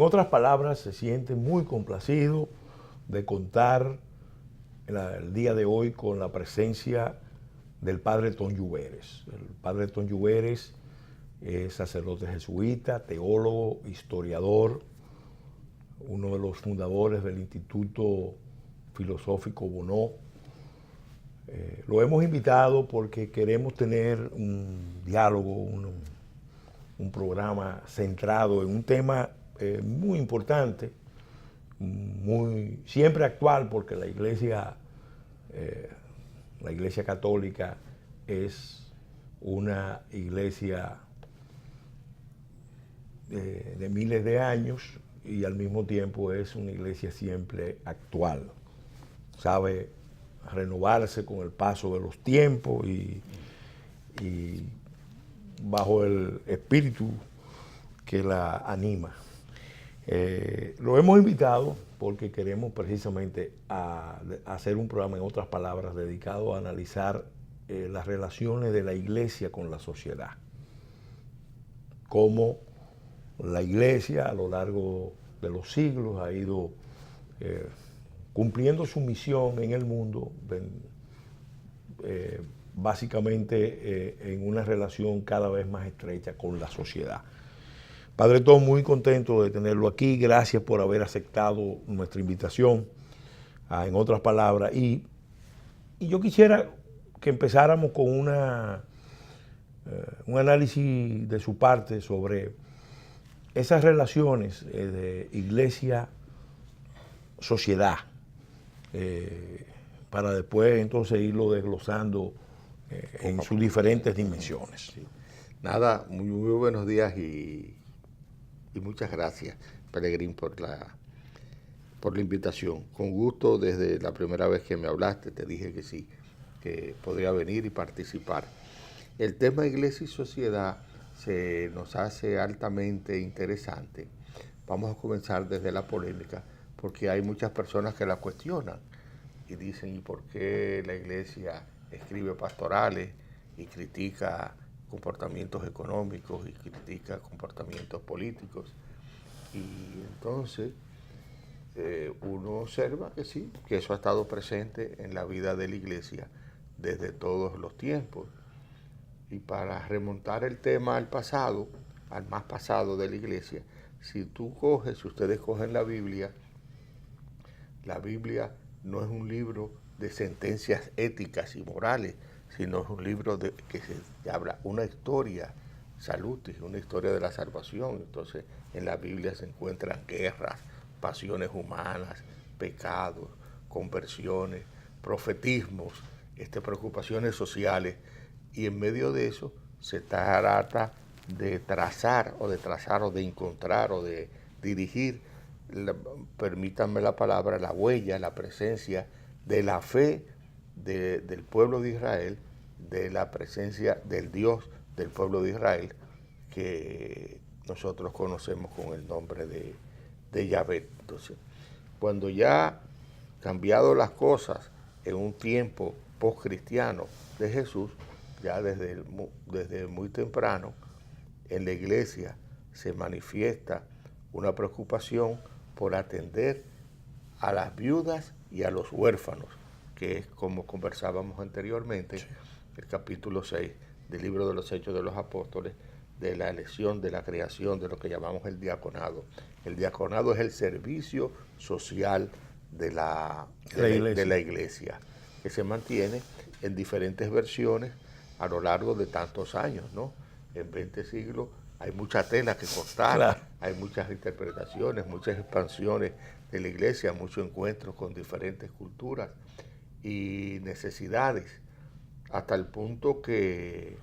otras palabras, se siente muy complacido de contar el día de hoy con la presencia del padre Ton Lluveres. El padre Ton Lluveres es sacerdote jesuita, teólogo, historiador, uno de los fundadores del Instituto Filosófico Bonó. Lo hemos invitado porque queremos tener un diálogo, un programa centrado en un tema muy importante, siempre actual, porque la Iglesia Católica es una iglesia de miles de años y al mismo tiempo es una iglesia siempre actual. Sabe renovarse con el paso de los tiempos y bajo el espíritu que la anima. Lo hemos invitado porque queremos precisamente hacer un programa, en otras palabras, dedicado a analizar las relaciones de la iglesia con la sociedad. Cómo la iglesia a lo largo de los siglos ha ido cumpliendo su misión en el mundo, básicamente en una relación cada vez más estrecha con la sociedad. Padre Ton, muy contento de tenerlo aquí. Gracias por haber aceptado nuestra invitación, en otras palabras. Y yo quisiera que empezáramos con un análisis de su parte sobre esas relaciones de iglesia-sociedad, para después entonces irlo desglosando en sus diferentes dimensiones. Sí. Nada, muy buenos días y muchas gracias, Pelegrín, por la invitación. Con gusto, desde la primera vez que me hablaste, te dije que sí, que podría venir y participar. El tema iglesia y sociedad se nos hace altamente interesante. Vamos a comenzar desde la polémica, porque hay muchas personas que la cuestionan y dicen, ¿y por qué la iglesia escribe pastorales y critica comportamientos económicos y critica comportamientos políticos? Y entonces uno observa que sí, que eso ha estado presente en la vida de la iglesia desde todos los tiempos. Y para remontar el tema al pasado, al más pasado de la iglesia, si ustedes cogen la Biblia no es un libro de sentencias éticas y morales, sino es un libro que se habla una historia salutis, una historia de la salvación. Entonces, en la Biblia se encuentran guerras, pasiones humanas, pecados, conversiones, profetismos, preocupaciones sociales, y en medio de eso se trata de trazar o de encontrar o de dirigir, permítanme la palabra, la huella, la presencia de la fe del pueblo de Israel, de la presencia del Dios del pueblo de Israel, que nosotros conocemos con el nombre de Yahvé. Entonces, cuando ya cambiado las cosas en un tiempo post-cristiano de Jesús, ya desde muy temprano, en la iglesia se manifiesta una preocupación por atender a las viudas y a los huérfanos, que es como conversábamos anteriormente, sí, el capítulo 6 del libro de los Hechos de los Apóstoles, de la elección, de la creación, de lo que llamamos el diaconado. El diaconado es el servicio social de la iglesia, que se mantiene en diferentes versiones a lo largo de tantos años, ¿no? En 20 siglos hay mucha tela que cortar, claro, hay muchas interpretaciones, muchas expansiones de la iglesia, muchos encuentros con diferentes culturas y necesidades, hasta el punto que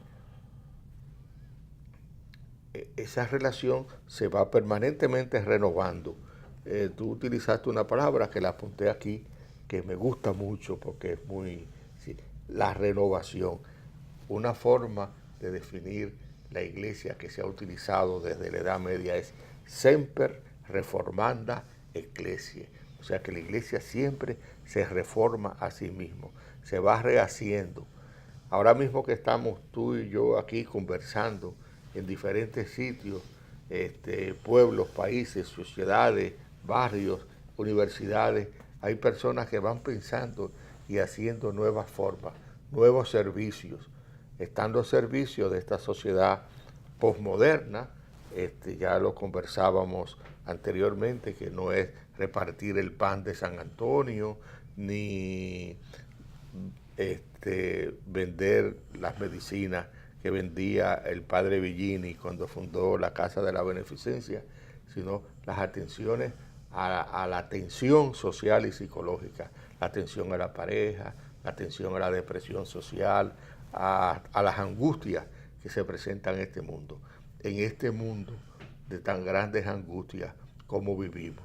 esa relación se va permanentemente renovando. Tú utilizaste una palabra que la apunté aquí, que me gusta mucho porque es muy... Sí, la renovación. Una forma de definir la iglesia que se ha utilizado desde la Edad Media es semper reformanda ecclesiae. O sea que la iglesia siempre se reforma a sí mismo, se va rehaciendo. Ahora mismo que estamos tú y yo aquí conversando en diferentes sitios pueblos, países, sociedades, barrios, universidades, hay personas que van pensando y haciendo nuevas formas, nuevos servicios, estando al servicio de esta sociedad posmoderna. Ya lo conversábamos anteriormente, que no es repartir el pan de San Antonio, ni vender las medicinas que vendía el padre Villini cuando fundó la Casa de la Beneficencia, sino las atenciones a la atención social y psicológica, la atención a la pareja, la atención a la depresión social, a las angustias que se presentan en este mundo de tan grandes angustias como vivimos.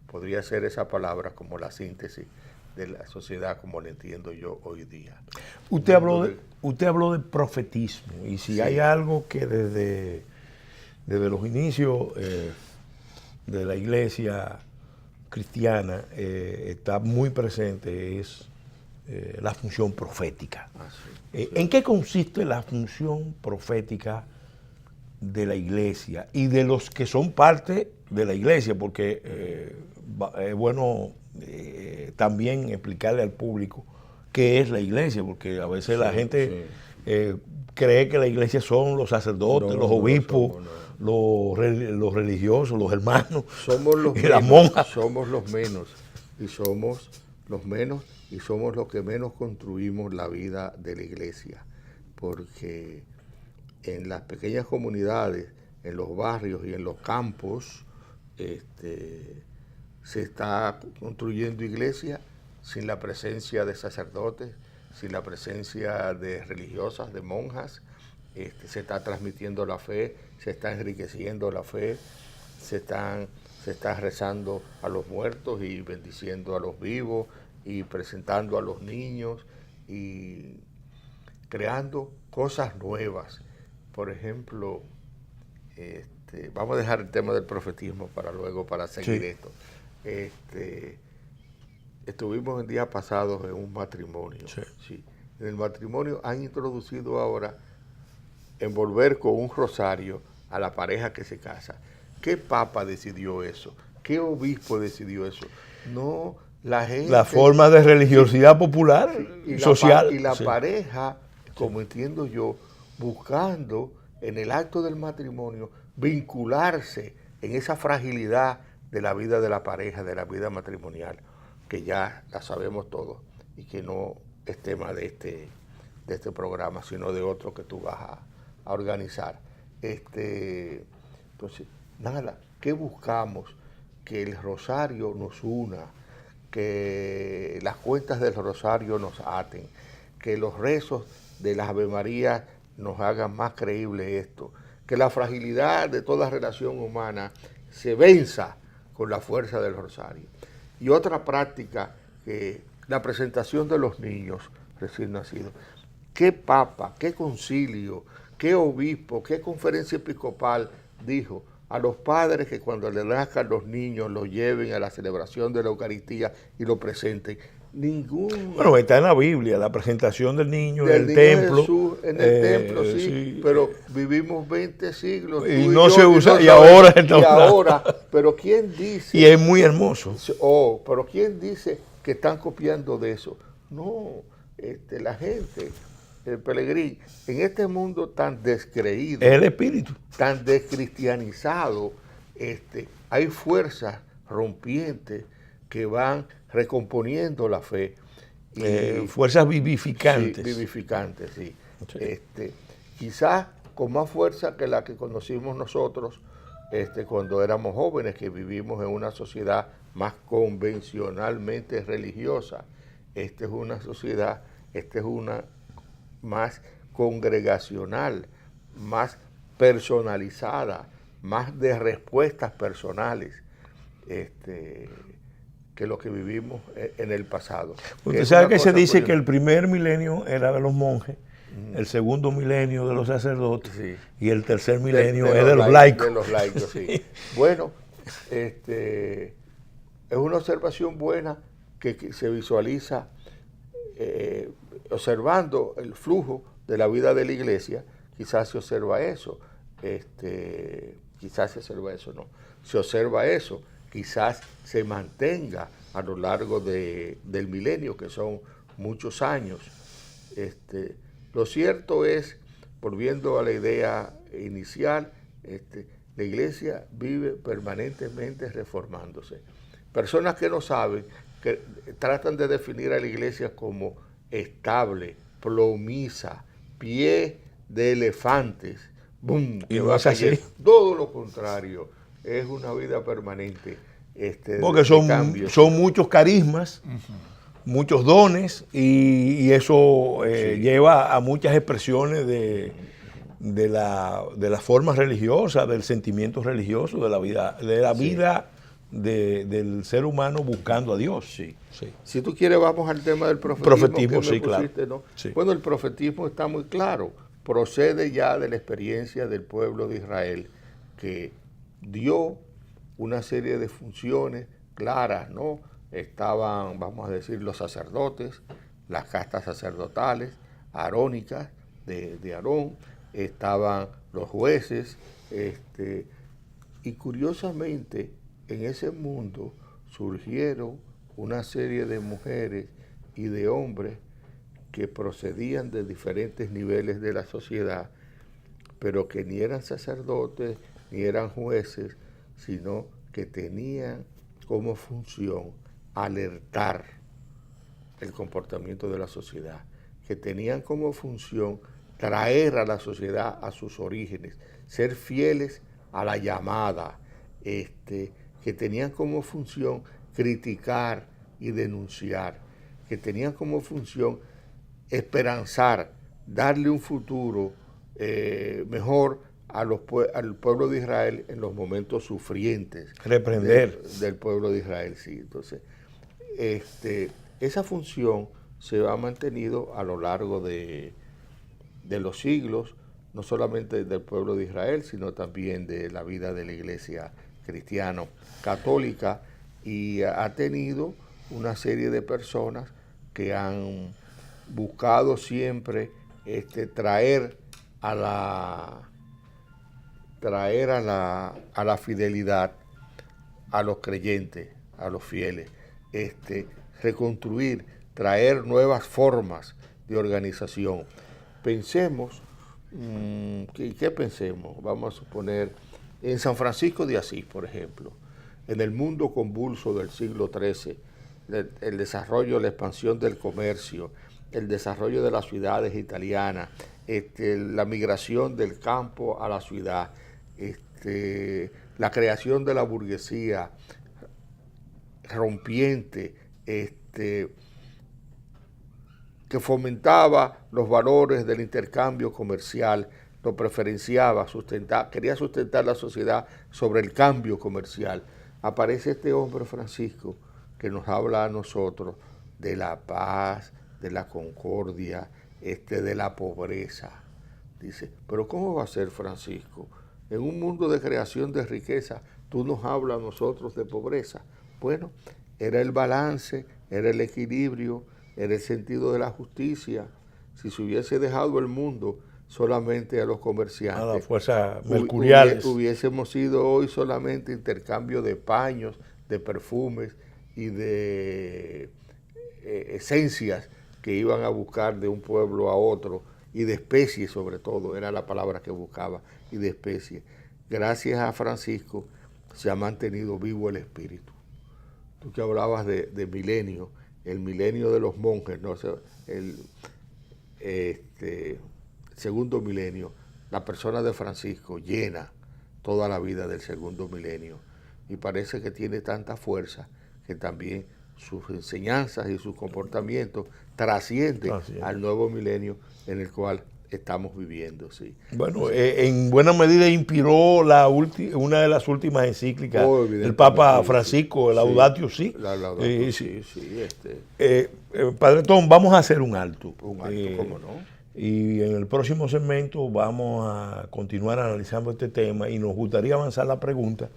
Podría ser esa palabra como la síntesis de la sociedad como la entiendo yo hoy día. Usted habló de profetismo, y si sí, hay algo que desde los inicios de la iglesia cristiana está muy presente, es la función profética. Sí. ¿En qué consiste la función profética de la iglesia y de los que son parte de la iglesia? Porque es bueno también explicarle al público qué es la iglesia, porque a veces la gente cree que la iglesia son los sacerdotes, los obispos, los religiosos, los hermanos, somos los y menos, las monjas. Somos los menos y somos los que menos construimos la vida de la iglesia, porque en las pequeñas comunidades, en los barrios y en los campos, se está construyendo iglesia sin la presencia de sacerdotes, sin la presencia de religiosas, de monjas. Se está transmitiendo la fe, se está enriqueciendo la fe, se está rezando a los muertos y bendiciendo a los vivos y presentando a los niños y creando cosas nuevas. Por ejemplo, vamos a dejar el tema del profetismo para seguir esto. Estuvimos el día pasado en un matrimonio. Sí. En el matrimonio han introducido ahora envolver con un rosario a la pareja que se casa. ¿Qué papa decidió eso? ¿Qué obispo decidió eso? No, la gente... La forma de religiosidad popular, y social. Y la pareja, como entiendo yo, buscando en el acto del matrimonio vincularse en esa fragilidad de la vida de la pareja, de la vida matrimonial, que ya la sabemos todos y que no es tema de este programa, sino de otro que tú vas a organizar. Entonces, nada, ¿qué buscamos? Que el rosario nos una, que las cuentas del rosario nos aten, que los rezos de las Ave Marías nos hagan más creíble esto, que la fragilidad de toda relación humana se venza con la fuerza del rosario. Y otra práctica, la presentación de los niños recién nacidos. ¿Qué papa, qué concilio, qué obispo, qué conferencia episcopal dijo a los padres que cuando le nazcan los niños los lleven a la celebración de la Eucaristía y lo presenten? Ningún... Bueno, está en la Biblia, la presentación del niño en el templo. Jesús, en el templo, sí, pero vivimos 20 siglos. Y no se usa, y ahora está usando. Ahora, pero ¿quién dice? Y es muy hermoso. Pero ¿quién dice que están copiando de eso? No, la gente, el peregrín, en este mundo tan descreído. Es el espíritu. Tan descristianizado, hay fuerzas rompientes que van recomponiendo la fe. Fuerzas vivificantes. Sí, vivificantes, sí. Quizás con más fuerza que la que conocimos nosotros cuando éramos jóvenes, que vivimos en una sociedad más convencionalmente religiosa. Esta es una sociedad, más congregacional, más personalizada, más de respuestas personales. Que lo que vivimos en el pasado. Usted sabe que se dice que el primer milenio era de los monjes, el segundo milenio de los sacerdotes, sí, y el tercer milenio es de los laicos. De los laicos, sí. Bueno, es una observación buena que se visualiza observando el flujo de la vida de la iglesia. Quizás se observa eso. quizás se observa eso, no. Se observa eso, quizás se mantenga a lo largo del milenio, que son muchos años. Lo cierto es, volviendo a la idea inicial, la iglesia vive permanentemente reformándose. Personas que no saben, que tratan de definir a la iglesia como estable, plomiza, pie de elefantes, ¡boom! Y no es así. Todo lo contrario, es una vida permanente. Porque son muchos carismas, muchos dones, y eso sí, lleva a muchas expresiones de la forma religiosa, del sentimiento religioso, de la vida del ser humano buscando a Dios. Sí. Sí. Si tú quieres, vamos al tema del profetismo sí, claro. ¿no? Sí. Bueno, el profetismo está muy claro, procede ya de la experiencia del pueblo de Israel, que dio una serie de funciones claras, ¿no? Estaban, vamos a decir, los sacerdotes, las castas sacerdotales, arónicas de Aarón, estaban los jueces, y curiosamente en ese mundo surgieron una serie de mujeres y de hombres que procedían de diferentes niveles de la sociedad, pero que ni eran sacerdotes ni eran jueces, sino que tenían como función alertar el comportamiento de la sociedad, que tenían como función traer a la sociedad a sus orígenes, ser fieles a la llamada, que tenían como función criticar y denunciar, que tenían como función esperanzar, darle un futuro mejor al pueblo de Israel en los momentos sufrientes. Reprender. Del pueblo de Israel, sí. Entonces, esa función se ha mantenido a lo largo de los siglos, no solamente del pueblo de Israel, sino también de la vida de la iglesia cristiana católica, y ha tenido una serie de personas que han buscado siempre traer a la fidelidad a los creyentes, a los fieles, reconstruir, traer nuevas formas de organización. Pensemos, ¿qué pensemos? Vamos a suponer, en San Francisco de Asís, por ejemplo, en el mundo convulso del siglo XIII, el desarrollo, la expansión del comercio, el desarrollo de las ciudades italianas, la migración del campo a la ciudad, la creación de la burguesía rompiente, que fomentaba los valores del intercambio comercial, lo preferenciaba, quería sustentar la sociedad sobre el cambio comercial. Aparece este hombre Francisco que nos habla a nosotros de la paz, de la concordia, de la pobreza. Dice, pero ¿cómo va a ser, Francisco? En un mundo de creación de riqueza, tú nos hablas a nosotros de pobreza. Bueno, era el balance, era el equilibrio, era el sentido de la justicia. Si se hubiese dejado el mundo solamente a los comerciantes, a las fuerzas mercuriales, hubiésemos sido hoy solamente intercambio de paños, de perfumes y de esencias que iban a buscar de un pueblo a otro, y de especies sobre todo, era la palabra que buscaba, y de especies. Gracias a Francisco se ha mantenido vivo el espíritu. Tú que hablabas de milenio, el milenio de los monjes, ¿no? El segundo milenio, la persona de Francisco llena toda la vida del segundo milenio, y parece que tiene tanta fuerza que también sus enseñanzas y sus comportamientos trascienden al nuevo milenio en el cual estamos viviendo. Sí. Bueno, en buena medida inspiró una de las últimas encíclicas del Papa Francisco, el Laudatio Si. Padre Tom, vamos a hacer un alto. ¿Cómo no? Y en el próximo segmento vamos a continuar analizando este tema, y nos gustaría avanzar la pregunta,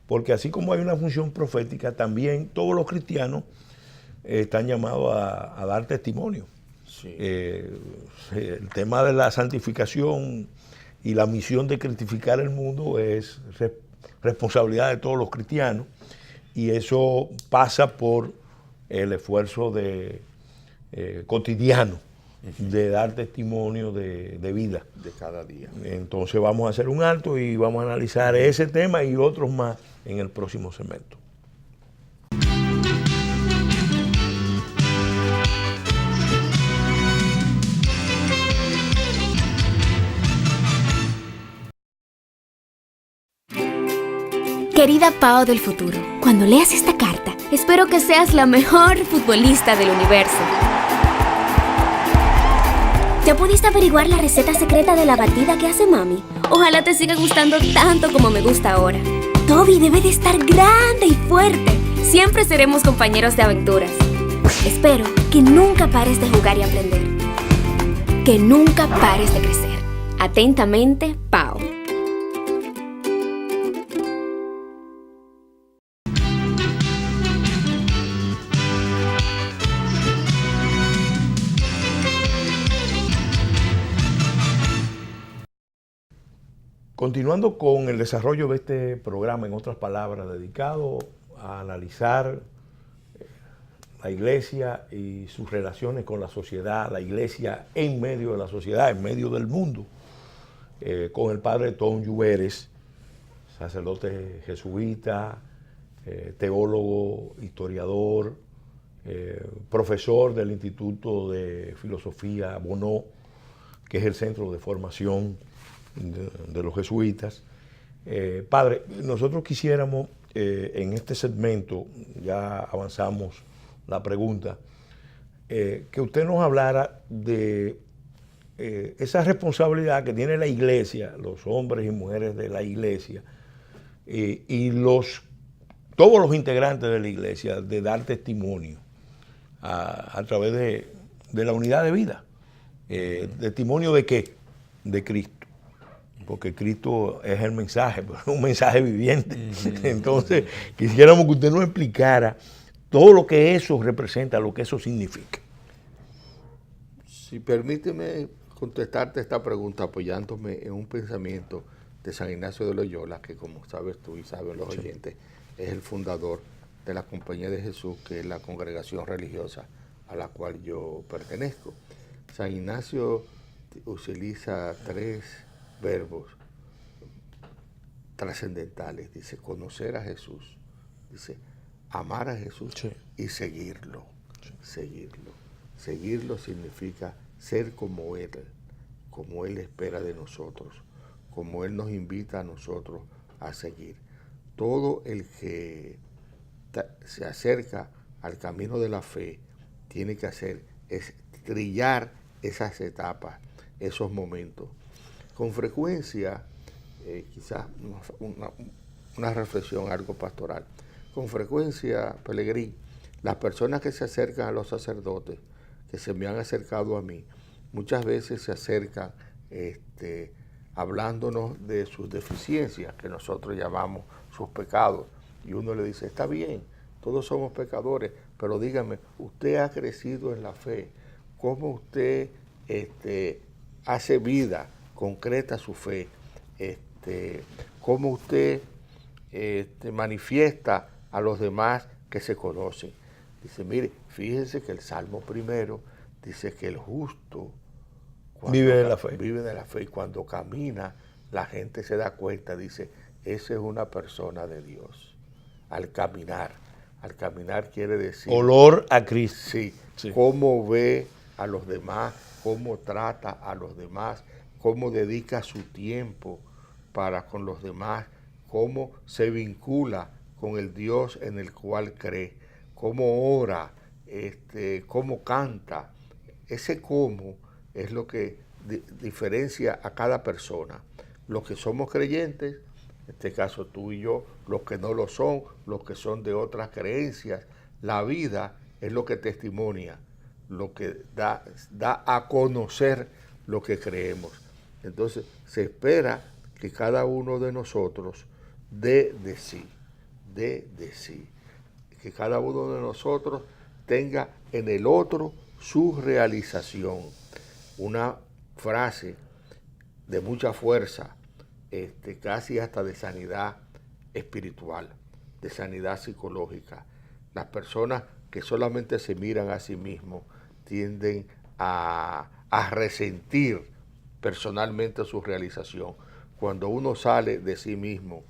porque así como hay una función profética, también todos los cristianos están llamados a dar testimonio. Sí. El tema de la santificación y la misión de cristificar el mundo es responsabilidad de todos los cristianos, y eso pasa por el esfuerzo cotidiano de dar testimonio de vida. De cada día. Entonces vamos a hacer un alto y vamos a analizar ese tema y otros más en el próximo segmento. Querida Pao del futuro, cuando leas esta carta, espero que seas la mejor futbolista del universo. ¿Ya pudiste averiguar la receta secreta de la batida que hace mami? Ojalá te siga gustando tanto como me gusta ahora. Toby debe de estar grande y fuerte. Siempre seremos compañeros de aventuras. Espero que nunca pares de jugar y aprender. Que nunca pares de crecer. Atentamente, Pao. Continuando con el desarrollo de este programa, en otras palabras, dedicado a analizar la iglesia y sus relaciones con la sociedad, la iglesia en medio de la sociedad, en medio del mundo, con el padre Tom Lluveres, sacerdote jesuita, teólogo, historiador, profesor del Instituto de Filosofía Bonó, que es el centro de formación de los jesuitas. Padre, nosotros quisiéramos en este segmento, ya avanzamos la pregunta, que usted nos hablara de esa responsabilidad que tiene la iglesia, los hombres y mujeres de la iglesia, y todos los integrantes de la iglesia, de dar testimonio a través de la unidad de vida. ¿Testimonio de qué? De Cristo. Porque Cristo es el mensaje, pero es un mensaje viviente. Entonces, quisiéramos que usted nos explicara todo lo que eso representa, lo que eso significa. Si permíteme contestarte esta pregunta apoyándome en un pensamiento de San Ignacio de Loyola, que como sabes tú y saben los oyentes, es el fundador de la Compañía de Jesús, que es la congregación religiosa a la cual yo pertenezco. San Ignacio utiliza 3 verbos trascendentales. Dice, conocer a Jesús, dice, amar a Jesús y seguirlo. Seguirlo significa ser como Él espera de nosotros, como Él nos invita a nosotros a seguir. Todo el que se acerca al camino de la fe tiene que hacer es trillar esas etapas, esos momentos. Con frecuencia, quizás una reflexión algo pastoral, con frecuencia, Pelegrín, las personas que se acercan a los sacerdotes, que se me han acercado a mí, muchas veces se acercan hablándonos de sus deficiencias, que nosotros llamamos sus pecados, y uno le dice, está bien, todos somos pecadores, pero dígame, usted ha crecido en la fe, ¿cómo usted hace vida, concreta su fe? ¿Cómo usted manifiesta a los demás que se conocen? Dice, mire, fíjense que el Salmo primero dice que el justo vive de la fe. Vive de la fe, y cuando camina, la gente se da cuenta, dice, esa es una persona de Dios. Al caminar quiere decir... Olor a Cristo. Sí, cómo ve a los demás, cómo trata a los demás, cómo dedica su tiempo para con los demás, cómo se vincula con el Dios en el cual cree, cómo ora, cómo canta. Ese cómo es lo que diferencia a cada persona. Los que somos creyentes, en este caso tú y yo, los que no lo son, los que son de otras creencias, la vida es lo que testimonia, lo que da a conocer lo que creemos. Entonces se espera que cada uno de nosotros dé de sí, que cada uno de nosotros tenga en el otro su realización. Una frase de mucha fuerza, casi hasta de sanidad espiritual, de sanidad psicológica. Las personas que solamente se miran a sí mismos tienden a resentir personalmente su realización. Cuando uno sale de sí mismo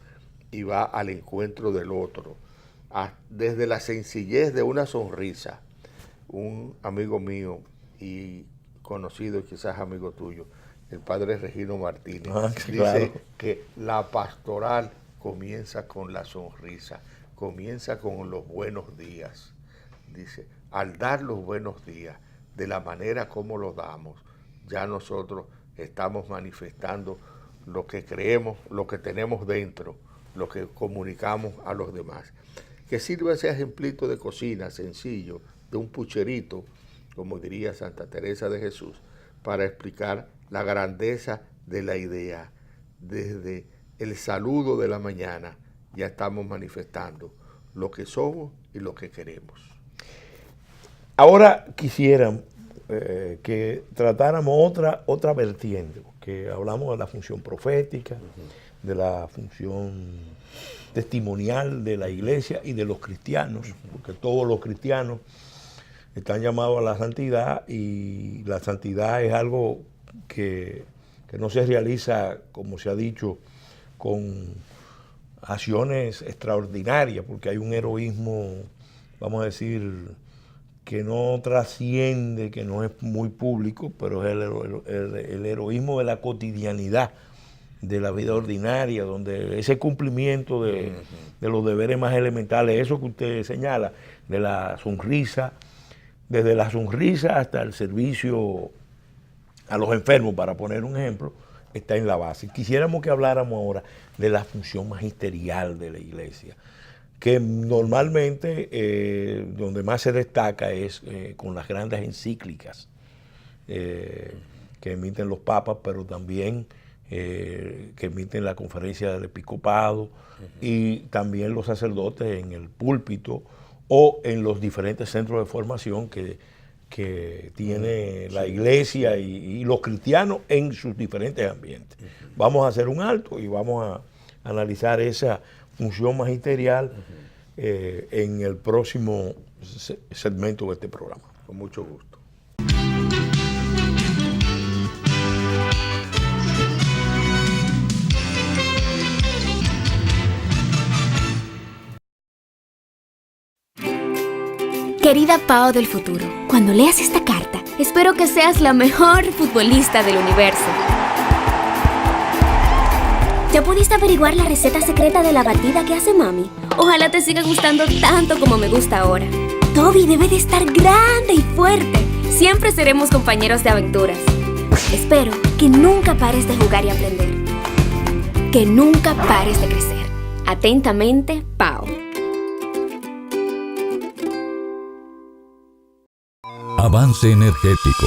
y va al encuentro del otro, desde la sencillez de una sonrisa. Un amigo mío y conocido y quizás amigo tuyo, el padre Regino Martínez, dice claro, que la pastoral comienza con la sonrisa, comienza con los buenos días. Dice, al dar los buenos días, de la manera como los damos, ya nosotros estamos manifestando lo que creemos, lo que tenemos dentro, lo que comunicamos a los demás. Que sirva ese ejemplito de cocina sencillo, de un pucherito, como diría Santa Teresa de Jesús, para explicar la grandeza de la idea. Desde el saludo de la mañana ya estamos manifestando lo que somos y lo que queremos. Ahora quisiera que tratáramos otra vertiente, que hablamos de la función profética, de la función testimonial de la iglesia y de los cristianos, porque todos los cristianos están llamados a la santidad, y la santidad es algo que no se realiza, como se ha dicho, con acciones extraordinarias, porque hay un heroísmo, vamos a decir, que no trasciende, que no es muy público, pero es el heroísmo de la cotidianidad, de la vida ordinaria, donde ese cumplimiento de los deberes más elementales, eso que usted señala, de la sonrisa, desde la sonrisa hasta el servicio a los enfermos, para poner un ejemplo, está en la base. Quisiéramos que habláramos ahora de la función magisterial de la iglesia, que normalmente donde más se destaca es con las grandes encíclicas que emiten los papas, pero también que emiten la conferencia del episcopado, y también los sacerdotes en el púlpito o en los diferentes centros de formación que tiene la iglesia y los cristianos en sus diferentes ambientes. Vamos a hacer un alto y vamos a analizar esa función magisterial en el próximo segmento de este programa. Con mucho gusto. Querida Pao del futuro, cuando leas esta carta, espero que seas la mejor futbolista del universo. ¿Ya pudiste averiguar la receta secreta de la batida que hace mami? Ojalá te siga gustando tanto como me gusta ahora. Toby debe de estar grande y fuerte. Siempre seremos compañeros de aventuras. Espero que nunca pares de jugar y aprender. Que nunca pares de crecer. Atentamente, Pao. Avance energético,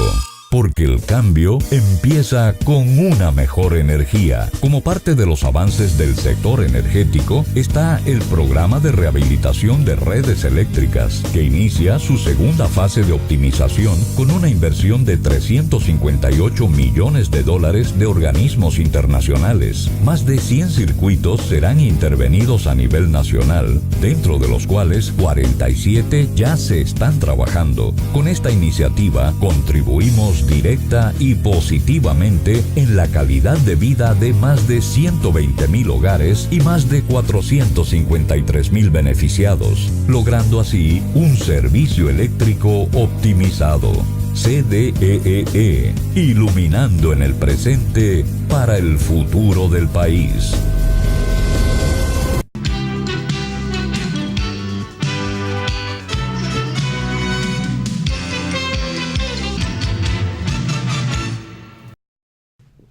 porque el cambio empieza con una mejor energía. Como parte de los avances del sector energético está el programa de rehabilitación de redes eléctricas, que inicia su segunda fase de optimización con una inversión de $358 millones de organismos internacionales. Más de 100 circuitos serán intervenidos a nivel nacional, dentro de los cuales 47 ya se están trabajando. Con esta iniciativa contribuimos directa y positivamente en la calidad de vida de más de 120,000 hogares y más de 453,000 beneficiados, logrando así un servicio eléctrico optimizado. CDEE, iluminando en el presente para el futuro del país.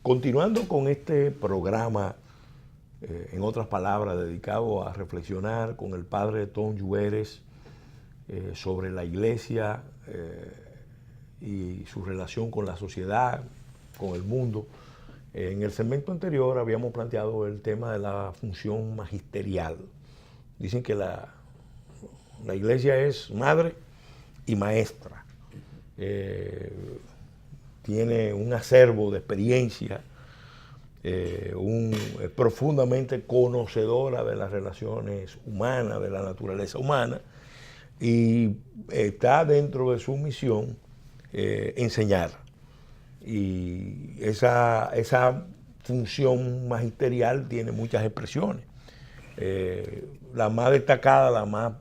Continuando con este programa, en otras palabras, dedicado a reflexionar con el padre Tom Lluveres sobre la iglesia y su relación con la sociedad, con el mundo. En el segmento anterior habíamos planteado el tema de la función magisterial. Dicen que la iglesia es madre y maestra. Tiene un acervo de experiencia profundamente conocedora de las relaciones humanas, de la naturaleza humana, y está dentro de su misión enseñar. Y esa función magisterial tiene muchas expresiones. La más destacada, la más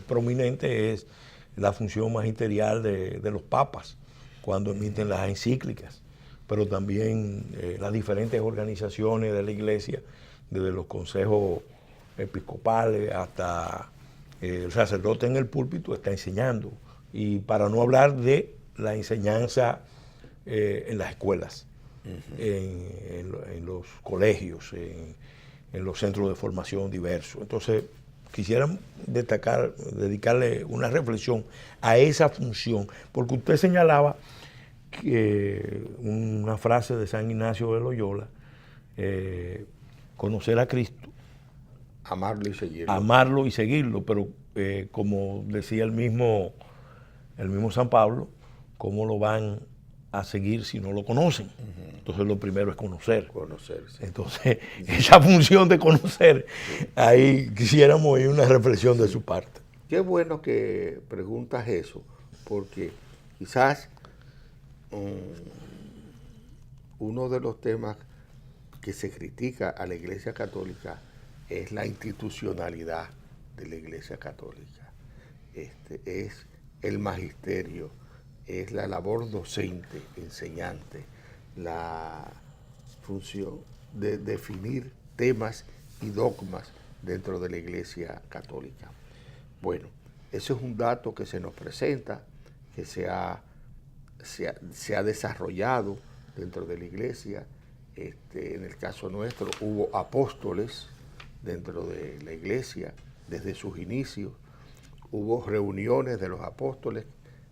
prominente es la función magisterial de los papas cuando emiten las encíclicas, pero también las diferentes organizaciones de la Iglesia, desde los consejos episcopales hasta el sacerdote en el púlpito está enseñando. Y para no hablar de la enseñanza en las escuelas, en los colegios, en los centros de formación diversos. Entonces, quisiera dedicarle una reflexión a esa función, porque usted señalaba que una frase de San Ignacio de Loyola, conocer a Cristo, amarlo y seguirlo. Amarlo y seguirlo, pero como decía el mismo San Pablo, ¿cómo lo van a seguir si no lo conocen? Entonces lo primero es conocer. Conocerse. Entonces, esa función de conocer, ahí quisiéramos oír una reflexión de su parte. Qué bueno que preguntas eso, porque quizás uno de los temas que se critica a la Iglesia Católica es la institucionalidad de la Iglesia Católica. Es el magisterio, es la labor docente, enseñante, la función de definir temas y dogmas dentro de la Iglesia Católica. Bueno, ese es un dato que se nos presenta, que se ha desarrollado dentro de la Iglesia. En el caso nuestro hubo apóstoles dentro de la Iglesia desde sus inicios, hubo reuniones de los apóstoles,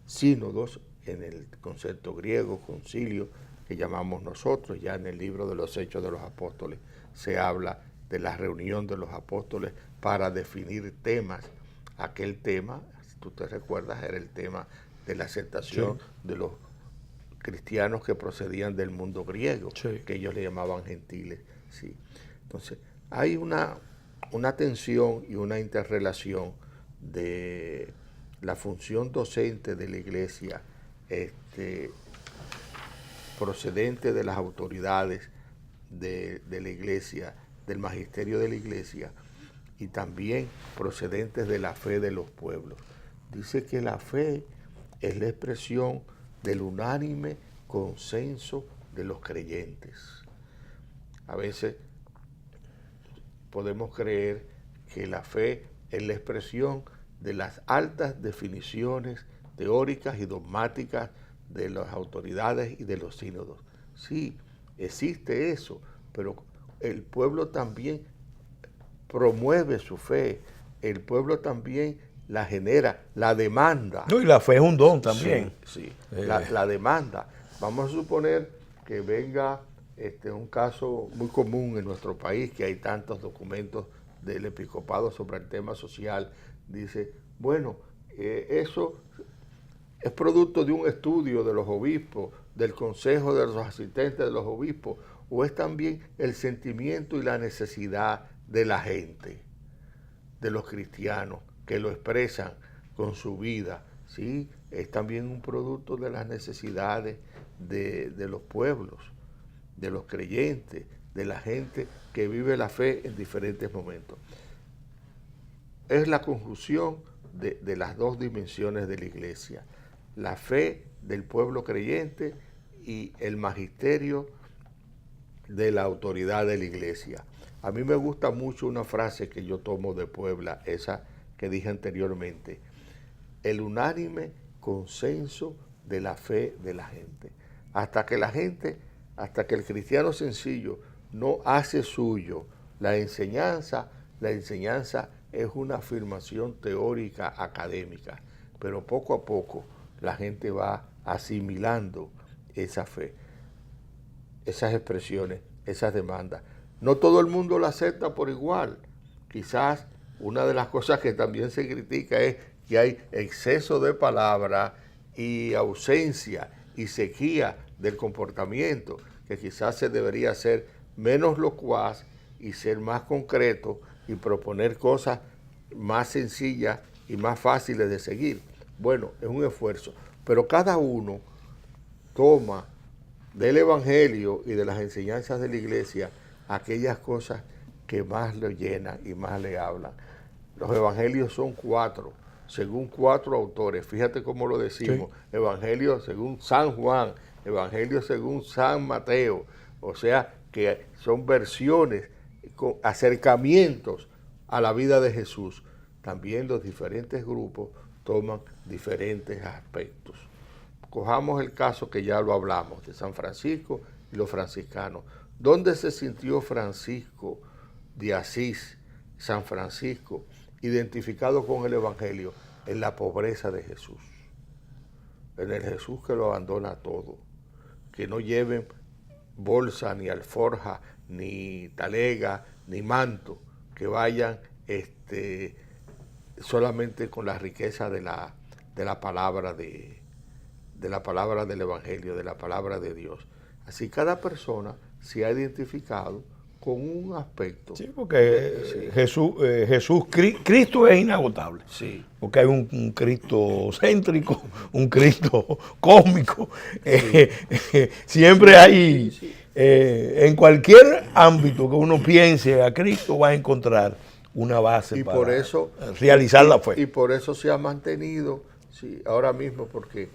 sínodos en el concepto griego, concilio, que llamamos nosotros. Ya en el libro de los Hechos de los Apóstoles se habla de la reunión de los apóstoles para definir temas. Aquel tema, si tú te recuerdas, era el tema de la aceptación de los cristianos que procedían del mundo griego, que ellos le llamaban gentiles. Sí. Entonces, hay una tensión y una interrelación de la función docente de la Iglesia, procedente de las autoridades de la Iglesia, del magisterio de la Iglesia, y también procedentes de la fe de los pueblos. Dice que la fe es la expresión del unánime consenso de los creyentes. A veces podemos creer que la fe es la expresión de las altas definiciones teóricas y dogmáticas de las autoridades y de los sínodos. Sí, existe eso, pero el pueblo también promueve su fe, el pueblo también la genera, la demanda. No, y la fe es un don también. Sí, la demanda. Vamos a suponer que venga un caso muy común en nuestro país, que hay tantos documentos del episcopado sobre el tema social. Dice, bueno, eso es producto de un estudio de los obispos, del consejo de los asistentes de los obispos, o es también el sentimiento y la necesidad de la gente, de los cristianos, que lo expresan con su vida. ¿Sí? Es también un producto de las necesidades de los pueblos, de los creyentes, de la gente que vive la fe en diferentes momentos. Es la conjunción de las dos dimensiones de la Iglesia, la fe del pueblo creyente y el magisterio de la autoridad de la Iglesia. A mí me gusta mucho una frase que yo tomo de Puebla, esa que dije anteriormente: el unánime consenso de la fe de la gente. Hasta que el cristiano sencillo no hace suyo la enseñanza es una afirmación teórica académica, pero poco a poco la gente va asimilando esa fe, esas expresiones, esas demandas. No todo el mundo la acepta por igual. Quizás una de las cosas que también se critica es que hay exceso de palabra y ausencia y sequía del comportamiento, que quizás se debería hacer menos locuaz y ser más concreto y proponer cosas más sencillas y más fáciles de seguir. Bueno, es un esfuerzo, pero cada uno toma del Evangelio y de las enseñanzas de la iglesia aquellas cosas que más le llenan y más le hablan. Los evangelios son 4, según 4 autores. Fíjate cómo lo decimos. Sí. Evangelio según San Juan, Evangelio según San Mateo. O sea, que son versiones, con acercamientos a la vida de Jesús. También los diferentes grupos toman diferentes aspectos. Cojamos el caso que ya lo hablamos, de San Francisco y los franciscanos. ¿Dónde se sintió Francisco de Asís, San Francisco, identificado con el Evangelio? En la pobreza de Jesús. En el Jesús que lo abandona todo. Que no lleven bolsa, ni alforja, ni talega, ni manto. Que vayan solamente con la riqueza de la palabra de la palabra del Evangelio, de la palabra de Dios. Así cada persona se ha identificado con un aspecto. Sí, porque Cristo es inagotable. Sí. Porque hay un Cristo céntrico, un Cristo cósmico. Sí. Siempre hay, en cualquier ámbito que uno piense a Cristo, va a encontrar una base y para por eso, realizar la fe. Y por eso se ha mantenido, sí, ahora mismo, porque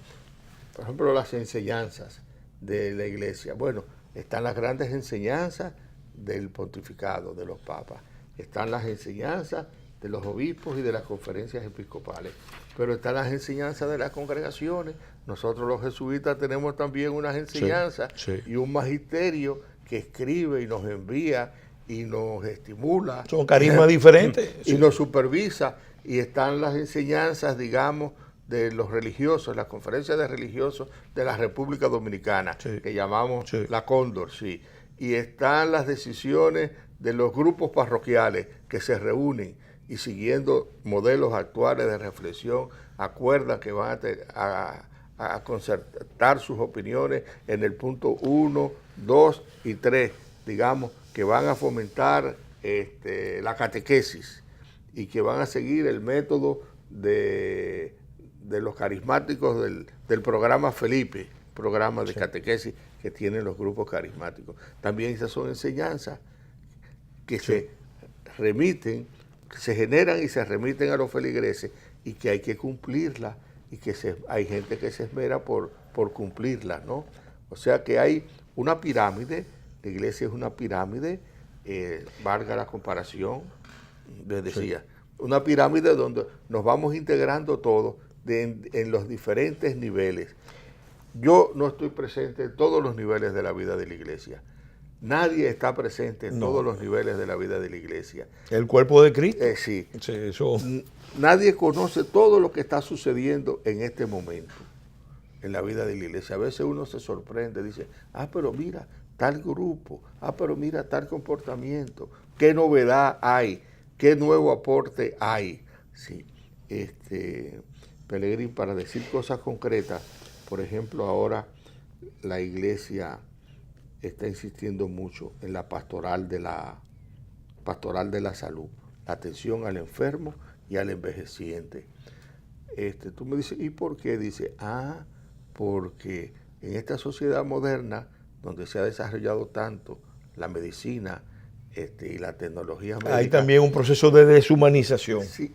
por ejemplo, las enseñanzas de la iglesia. Bueno, están las grandes enseñanzas del pontificado, de los papas. Están las enseñanzas de los obispos y de las conferencias episcopales. Pero están las enseñanzas de las congregaciones. Nosotros los jesuitas tenemos también unas enseñanzas y un magisterio que escribe y nos envía y nos estimula. Son carismas diferentes. Y nos supervisa. Y están las enseñanzas, digamos, de los religiosos, las conferencias de religiosos de la República Dominicana, que llamamos la Cóndor, sí. Y están las decisiones de los grupos parroquiales que se reúnen y siguiendo modelos actuales de reflexión, acuerdan que van a concertar sus opiniones en el punto 1, 2 y 3, digamos, que van a fomentar la catequesis y que van a seguir el método de los carismáticos del programa Felipe, programa de catequesis que tienen los grupos carismáticos. También esas son enseñanzas que se remiten, que se generan y se remiten a los feligreses y que hay que cumplirlas y que hay gente que se esmera por cumplirlas, ¿no? O sea que hay una pirámide, la iglesia es una pirámide, valga la comparación, les decía, una pirámide donde nos vamos integrando todos en los diferentes niveles. Yo no estoy presente en todos los niveles de la vida de la iglesia. Nadie está presente en todos los niveles de la vida de la iglesia. El cuerpo de Cristo. Sí. Eso. Nadie conoce todo lo que está sucediendo en este momento en la vida de la iglesia. A veces uno se sorprende, dice, pero mira tal grupo, pero mira tal comportamiento, qué novedad hay, qué nuevo aporte hay. Sí. Pelegrín, para decir cosas concretas, por ejemplo, ahora la iglesia está insistiendo mucho en la pastoral de la salud, la atención al enfermo y al envejeciente. Tú me dices, ¿y por qué? Dice, porque en esta sociedad moderna, donde se ha desarrollado tanto la medicina y la tecnología médica, hay también un proceso de deshumanización. Sí,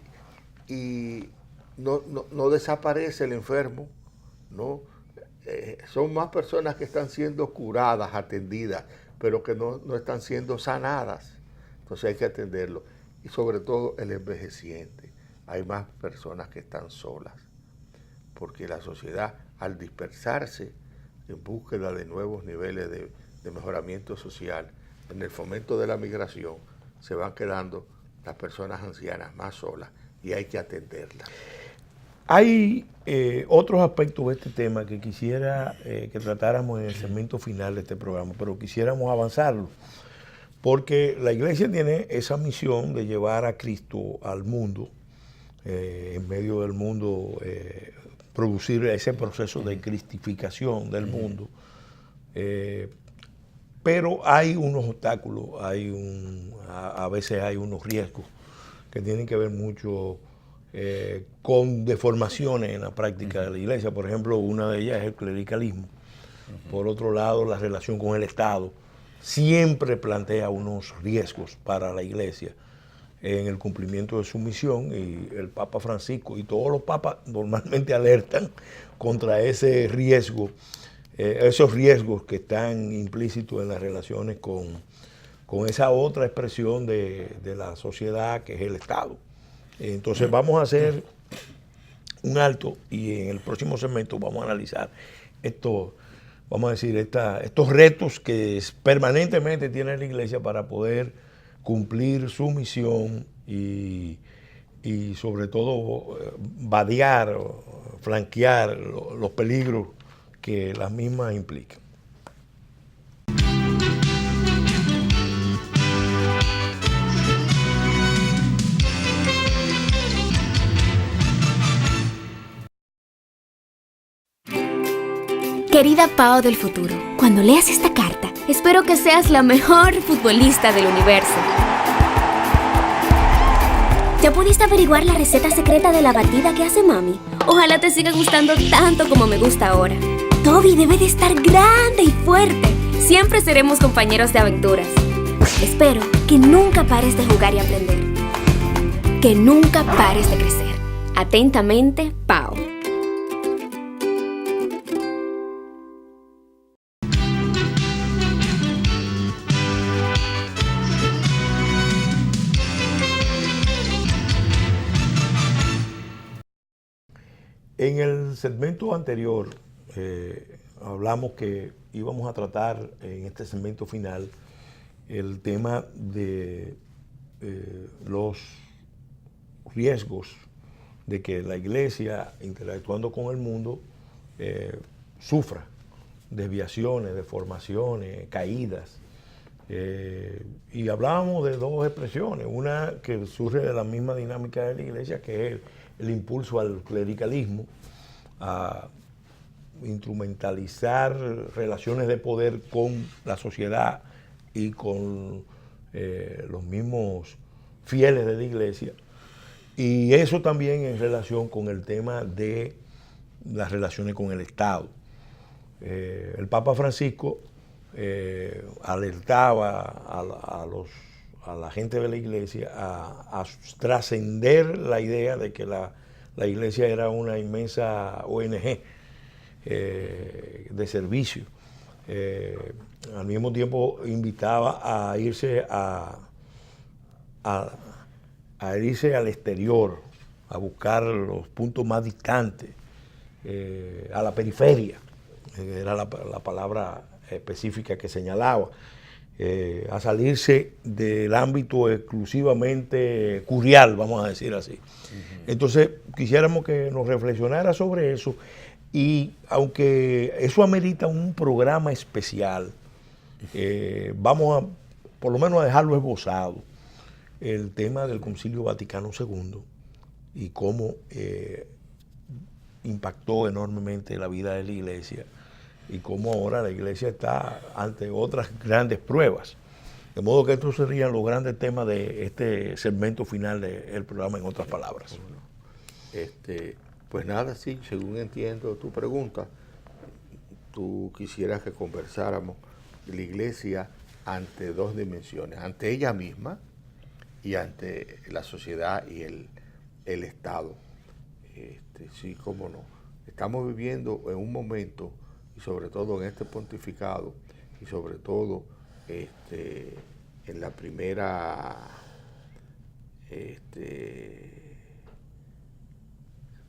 y no desaparece el enfermo, ¿no? Son más personas que están siendo curadas, atendidas, pero que no están siendo sanadas. Entonces hay que atenderlo. Y sobre todo el envejeciente. Hay más personas que están solas, porque la sociedad, al dispersarse en búsqueda de nuevos niveles de mejoramiento social, en el fomento de la migración, se van quedando las personas ancianas más solas y hay que atenderlas. Hay otros aspectos de este tema que quisiera que tratáramos en el segmento final de este programa, pero quisiéramos avanzarlo, porque la iglesia tiene esa misión de llevar a Cristo al mundo, en medio del mundo, producir ese proceso de cristificación del mundo. pero hay unos obstáculos, a veces hay unos riesgos que tienen que ver mucho con deformaciones en la práctica de la iglesia. Por ejemplo, una de ellas es el clericalismo. Por otro lado, la relación con el Estado siempre plantea unos riesgos para la iglesia en el cumplimiento de su misión, y el Papa Francisco y todos los papas normalmente alertan contra ese riesgo, esos riesgos que están implícitos en las relaciones con esa otra expresión de la sociedad que es el Estado. Entonces vamos a hacer un alto y en el próximo segmento vamos a analizar estos retos que permanentemente tiene la iglesia para poder cumplir su misión y sobre todo vadear, flanquear los peligros que las mismas implican. Querida Pao del futuro, cuando leas esta carta, espero que seas la mejor futbolista del universo. ¿Ya pudiste averiguar la receta secreta de la batida que hace mami? Ojalá te siga gustando tanto como me gusta ahora. Toby debe de estar grande y fuerte. Siempre seremos compañeros de aventuras. Espero que nunca pares de jugar y aprender. Que nunca pares de crecer. Atentamente, Pao. En el segmento anterior hablamos que íbamos a tratar en este segmento final el tema de los riesgos de que la iglesia, interactuando con el mundo, sufra desviaciones, deformaciones, caídas. Y hablábamos de dos expresiones, una que surge de la misma dinámica de la iglesia, que es el impulso al clericalismo, a instrumentalizar relaciones de poder con la sociedad y con los mismos fieles de la iglesia, y eso también en relación con el tema de las relaciones con el Estado. El Papa Francisco alertaba a la gente de la iglesia a trascender la idea de que la iglesia era una inmensa ONG de servicio. Al mismo tiempo invitaba a irse irse al exterior, a buscar los puntos más distantes, a la periferia, era la palabra específica que señalaba, a salirse del ámbito exclusivamente curial, vamos a decir así. Entonces, quisiéramos que nos reflexionara sobre eso, y aunque eso amerita un programa especial, vamos a, por lo menos, a dejarlo esbozado, el tema del Concilio Vaticano II y cómo impactó enormemente la vida de la iglesia, y cómo ahora la iglesia está ante otras grandes pruebas. De modo que estos serían los grandes temas de este segmento final del programa, en otras palabras. Pues nada, sí, según entiendo tu pregunta, tú quisieras que conversáramos de la iglesia ante dos dimensiones, ante ella misma y ante la sociedad y el Estado. Sí, cómo no. Estamos viviendo en un momento, y sobre todo en este pontificado, y sobre todo en la primera,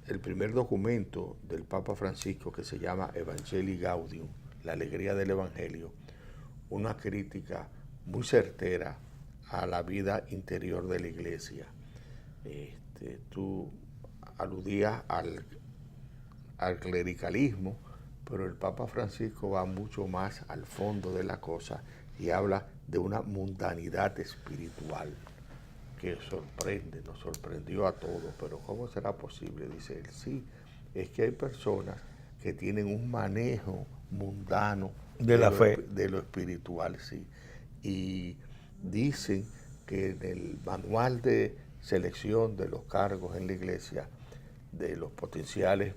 el primer documento del Papa Francisco, que se llama Evangelii Gaudium, la alegría del Evangelio, una crítica muy certera a la vida interior de la iglesia. Tú aludías al clericalismo, pero el Papa Francisco va mucho más al fondo de la cosa y habla de una mundanidad espiritual que sorprende, nos sorprendió a todos. Pero ¿cómo será posible? Dice él. Sí, es que hay personas que tienen un manejo mundano de la fe, de lo espiritual, sí. Y dicen que en el manual de selección de los cargos en la iglesia, de los potenciales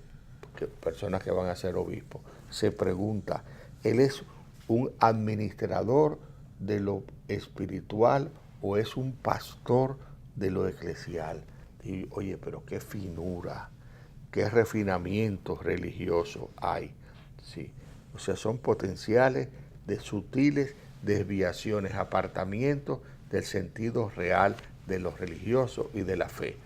personas que van a ser obispos, se pregunta, ¿él es un administrador de lo espiritual o es un pastor de lo eclesial? Y oye, pero qué finura, qué refinamiento religioso hay. Sí. O sea, son potenciales de sutiles desviaciones, apartamientos del sentido real de lo religioso y de la fe.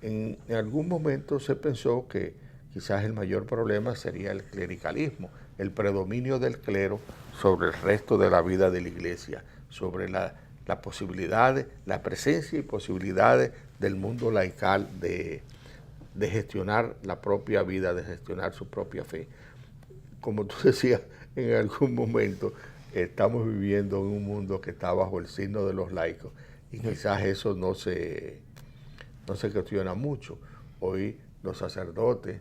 En algún momento se pensó que quizás el mayor problema sería el clericalismo, el predominio del clero sobre el resto de la vida de la iglesia, sobre la posibilidades, la presencia y posibilidades del mundo laical de gestionar la propia vida, de gestionar su propia fe. Como tú decías en algún momento, estamos viviendo en un mundo que está bajo el signo de los laicos y quizás eso no se cuestiona mucho. Hoy los sacerdotes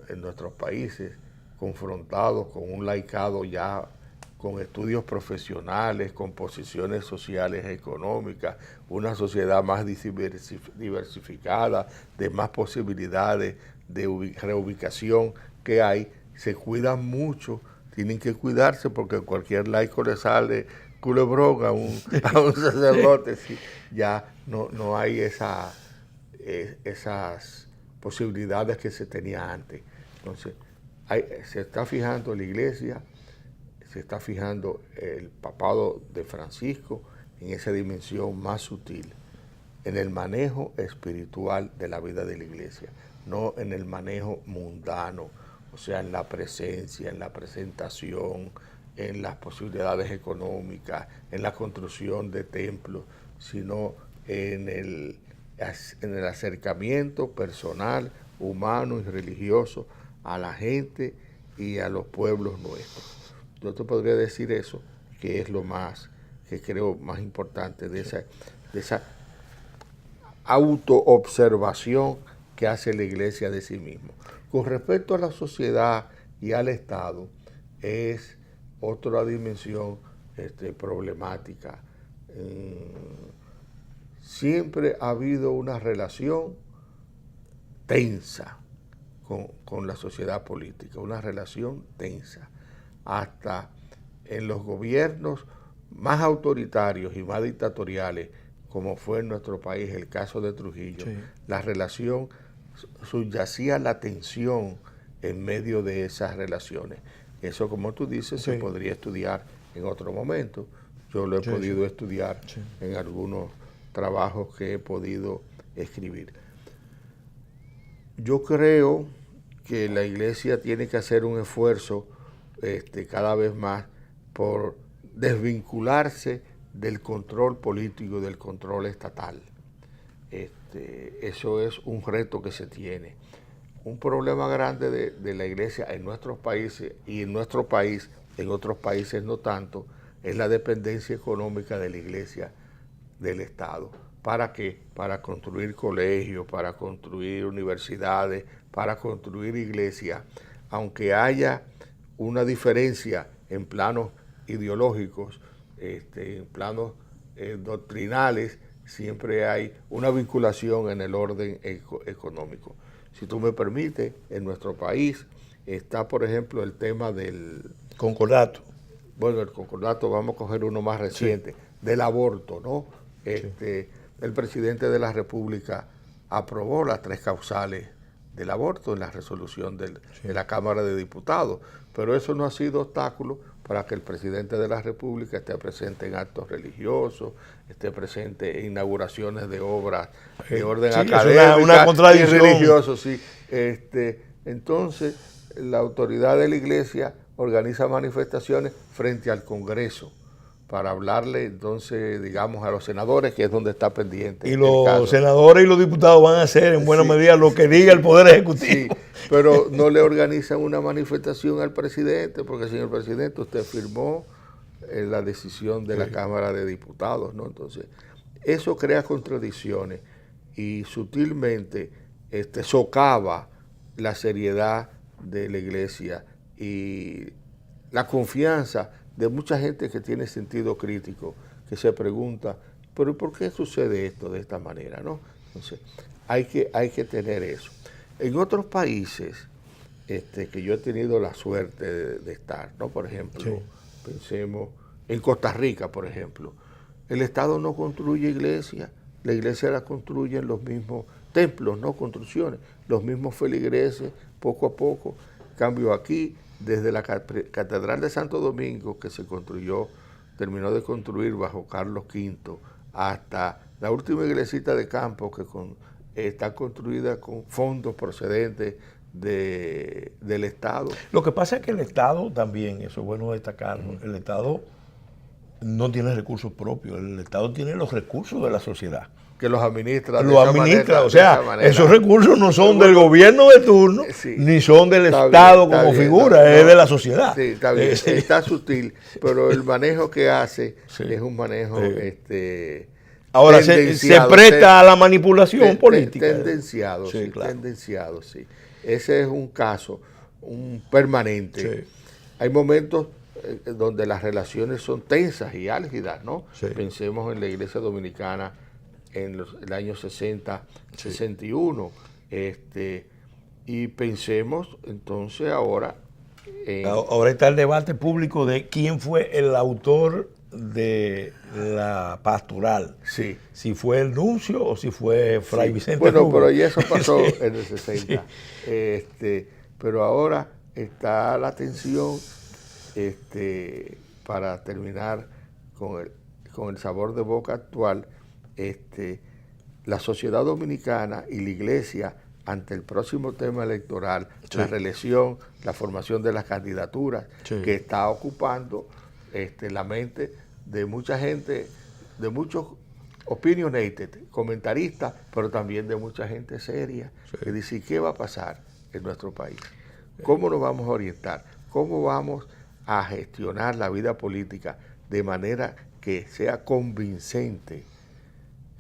en nuestros países, confrontados con un laicado ya con estudios profesionales, con posiciones sociales, económicas, una sociedad más diversificada, de más posibilidades de reubicación que hay, se cuidan mucho, tienen que cuidarse porque cualquier laico le sale culebrón a un sacerdote, sí, ya no hay esas posibilidades que se tenía antes. Entonces, se está fijando la iglesia, se está fijando el papado de Francisco en esa dimensión más sutil, en el manejo espiritual de la vida de la iglesia, no en el manejo mundano, o sea, en la presencia, en la presentación, en las posibilidades económicas, en la construcción de templos, sino en el acercamiento personal, humano y religioso a la gente y a los pueblos nuestros. Yo te podría decir eso, que es lo más, que creo más importante de esa autoobservación que hace la iglesia de sí misma. Con respecto a la sociedad y al Estado, es otra dimensión problemática. Siempre ha habido una relación tensa con la sociedad política, una relación tensa. Hasta en los gobiernos más autoritarios y más dictatoriales, como fue en nuestro país el caso de Trujillo, sí, la relación subyacía la tensión en medio de esas relaciones. Eso, como tú dices, sí, se podría estudiar en otro momento. Yo lo he podido estudiar en algunos trabajos que he podido escribir. Yo creo que la iglesia tiene que hacer un esfuerzo cada vez más por desvincularse del control político, del control estatal. Eso es un reto que se tiene. Un problema grande de la iglesia en nuestros países y en nuestro país, en otros países no tanto, es la dependencia económica de la iglesia del Estado. ¿Para qué? Para construir colegios, para construir universidades, para construir iglesias, aunque haya una diferencia en planos ideológicos, en planos doctrinales, siempre hay una vinculación en el orden económico. Si tú me permites, en nuestro país está, por ejemplo, el tema del concordato. Bueno, el concordato, vamos a coger uno más reciente, sí, del aborto, ¿no? Sí. El presidente de la República aprobó las 3 causales del aborto en la resolución de la Cámara de Diputados, pero eso no ha sido obstáculo para que el presidente de la República esté presente en actos religiosos, esté presente en inauguraciones de obras de orden académico, una contradicción. Y religioso. Sí. Entonces, la autoridad de la iglesia organiza manifestaciones frente al Congreso para hablarle, entonces, digamos, a los senadores, que es donde está pendiente. Y los senadores y los diputados van a hacer en buena medida lo que diga el Poder Ejecutivo. Sí, pero no le organizan una manifestación al presidente, porque, señor presidente, usted firmó la decisión de la Cámara de Diputados, ¿no? Entonces, eso crea contradicciones y sutilmente socava la seriedad de la iglesia y la confianza de mucha gente que tiene sentido crítico, que se pregunta, pero ¿por qué sucede esto de esta manera, no? Entonces, hay que tener eso. En otros países que yo he tenido la suerte de estar, ¿no? Por ejemplo, Sí. pensemos en Costa Rica, por ejemplo, el Estado no construye iglesias, la iglesia la construyen los mismos templos, no construcciones, los mismos feligreses, poco a poco. Cambio aquí, desde la Catedral de Santo Domingo, que se construyó, terminó de construir bajo Carlos V, hasta la última iglesita de campo que está construida con fondos procedentes del Estado. Lo que pasa es que el Estado también, eso es bueno destacarlo, el Estado no tiene recursos propios, el Estado tiene los recursos de la sociedad. Que los administra. Lo administra, o sea, manera. Esos recursos no son del gobierno de turno, Sí. ni son del Está Estado bien, como bien, figura, no, es de la sociedad. Sí, está bien, Sí. está sutil, pero el manejo que hace Sí. es un manejo Ahora se tendenciado, presta a la manipulación política. Tendenciado, Sí, sí, claro. tendenciado, sí. Ese es un caso, un permanente. Sí. Hay momentos donde las relaciones son tensas y álgidas, ¿no? Sí. Pensemos en la Iglesia Dominicana en el año 60, 61, y pensemos entonces ahora Ahora está el debate público de quién fue el autor de la pastoral. sí. Si fue el nuncio o si fue Fray Sí. Vicente Bueno, Hugo. pero ya eso pasó Sí. en el 60. Pero ahora está la tensión para terminar con el sabor de boca actual. La sociedad dominicana y la iglesia ante el próximo tema electoral, Sí. la reelección, la formación de las candidaturas, Sí. que está ocupando la mente de mucha gente, de muchos opinionated, comentaristas, pero también de mucha gente seria, Sí. que dice, ¿qué va a pasar en nuestro país? ¿Cómo nos vamos a orientar? ¿Cómo vamos a gestionar la vida política de manera que sea convincente?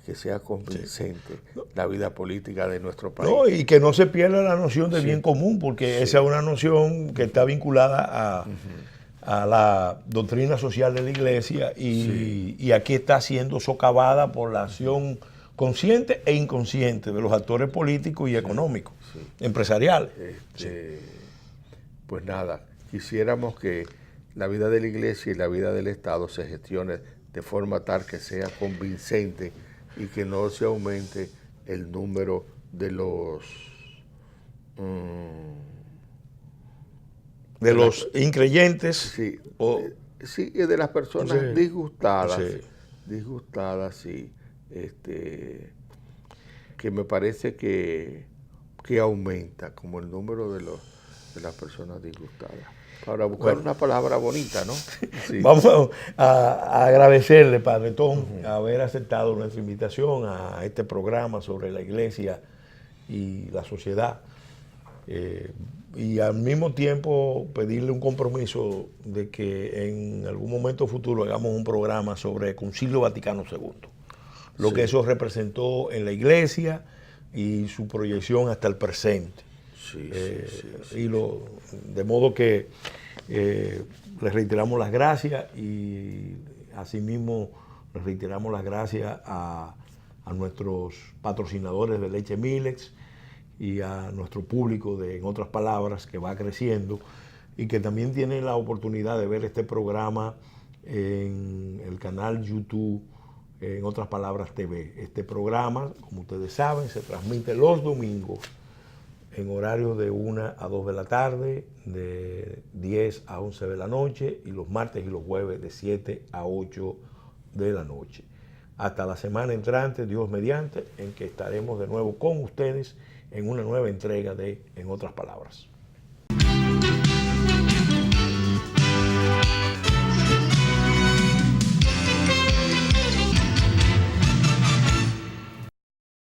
Que sea convincente la vida política de nuestro país. No, y que no se pierda la noción de Sí. bien común, porque Sí. esa es una noción que está vinculada a la doctrina social de la iglesia y aquí está siendo socavada por la acción consciente e inconsciente de los actores políticos y económicos, empresariales. Pues nada, quisiéramos que la vida de la iglesia y la vida del Estado se gestione de forma tal que sea convincente y que no se aumente el número de los Increyentes. sí, o- sí, y de las personas Sí. disgustadas, Sí. disgustadas, sí, que me parece que aumenta como el número de las personas disgustadas. Para buscar una palabra bonita, ¿no? Sí. Vamos a agradecerle, Padre Tom, haber aceptado nuestra invitación a este programa sobre la iglesia y la sociedad. Y al mismo tiempo pedirle un compromiso de que en algún momento futuro hagamos un programa sobre el Concilio Vaticano II, lo Sí. que eso representó en la iglesia y su proyección hasta el presente. Sí, De modo que les reiteramos las gracias y asimismo les reiteramos las gracias a nuestros patrocinadores de Leche Milex y a nuestro público de En Otras Palabras, que va creciendo y que también tiene la oportunidad de ver este programa en el canal YouTube En Otras Palabras TV. Este programa, como ustedes saben, se transmite los domingos en horario de 1 a 2 de la tarde, de 10 a 11 de la noche, y los martes y los jueves de 7 a 8 de la noche. Hasta la semana entrante, Dios mediante, en que estaremos de nuevo con ustedes en una nueva entrega de En Otras Palabras.